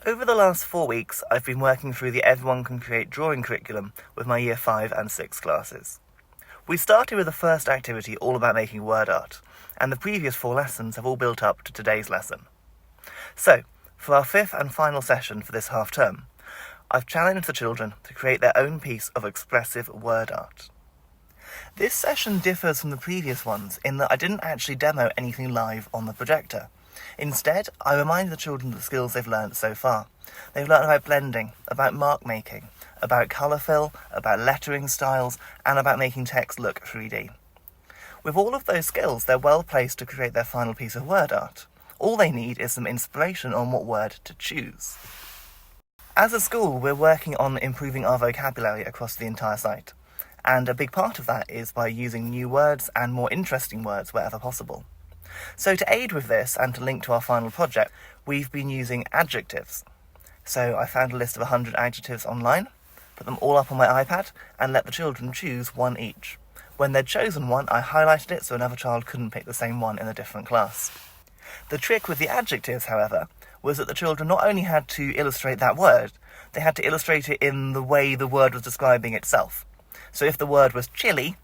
Over the last 4 weeks, I've been working through the Everyone Can Create drawing curriculum with my Year 5 and 6 classes. We started with the first activity all about making word art, and the previous 4 lessons have all built up to today's lesson. So, for our 5th and final session for this half term, I've challenged the children to create their own piece of expressive word art. This session differs from the previous ones in that I didn't actually demo anything live on the projector. Instead, I reminded the children of the skills they've learned so far. They've learned about blending, about mark making, about colour fill, about lettering styles, and about making text look 3D. With all of those skills, they're well placed to create their final piece of word art. All they need is some inspiration on what word to choose. As a school, we're working on improving our vocabulary across the entire site, and a big part of that is by using new words and more interesting words wherever possible. So to aid with this and to link to our final project, we've been using adjectives. So I found a list of 100 adjectives online, put them all up on my iPad, and let the children choose one each. When they'd chosen one, I highlighted it so another child couldn't pick the same one in a different class. The trick with the adjectives, however, was that the children not only had to illustrate that word, they had to illustrate it in the way the word was describing itself. So if the word was chilly,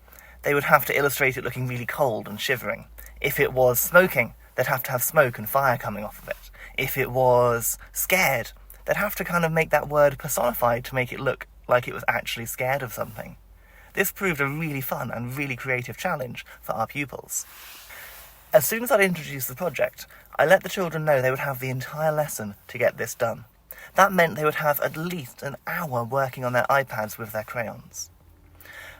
they would have to illustrate it looking really cold and shivering. If it was smoking, they'd have to have smoke and fire coming off of it. If it was scared, they'd have to kind of make that word personified to make it look like it was actually scared of something. This proved a really fun and really creative challenge for our pupils. As soon as I'd introduced the project, I let the children know they would have the entire lesson to get this done. That meant they would have at least an hour working on their iPads with their crayons.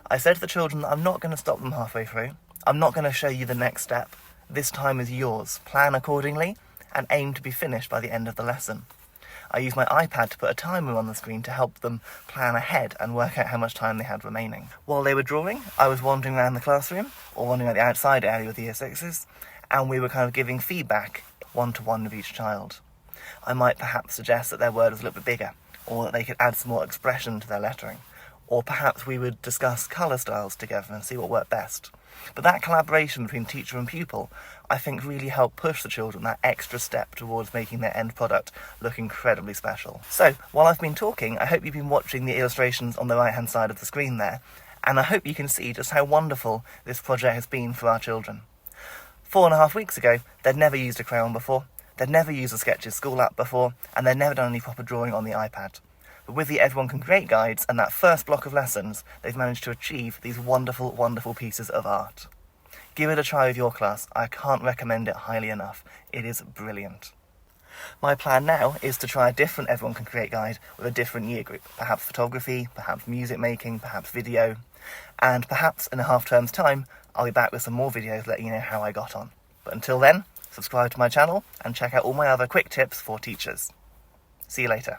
I said to the children that I'm not going to stop them halfway through. I'm not going to show you the next step. This time is yours. Plan accordingly and aim to be finished by the end of the lesson. I used my iPad to put a timer on the screen to help them plan ahead and work out how much time they had remaining. While they were drawing, I was wandering around the classroom, or wandering around the outside area with the Year 6s, and we were kind of giving feedback one-to-one with each child. I might perhaps suggest that their word was a little bit bigger, or that they could add some more expression to their lettering, or perhaps we would discuss colour styles together and see what worked best. But that collaboration between teacher and pupil, I think, really helped push the children that extra step towards making their end product look incredibly special. So, while I've been talking, I hope you've been watching the illustrations on the right-hand side of the screen there, and I hope you can see just how wonderful this project has been for our children. 4.5 weeks ago, they'd never used a crayon before, they'd never used a Sketches School app before, and they'd never done any proper drawing on the iPad. But with the Everyone Can Create guides and that first block of lessons, they've managed to achieve these wonderful, wonderful pieces of art. Give it a try with your class. I can't recommend it highly enough. It is brilliant. My plan now is to try a different Everyone Can Create guide with a different year group. Perhaps photography, perhaps music making, perhaps video. And perhaps in a half term's time, I'll be back with some more videos letting you know how I got on. But until then, subscribe to my channel and check out all my other quick tips for teachers. See you later.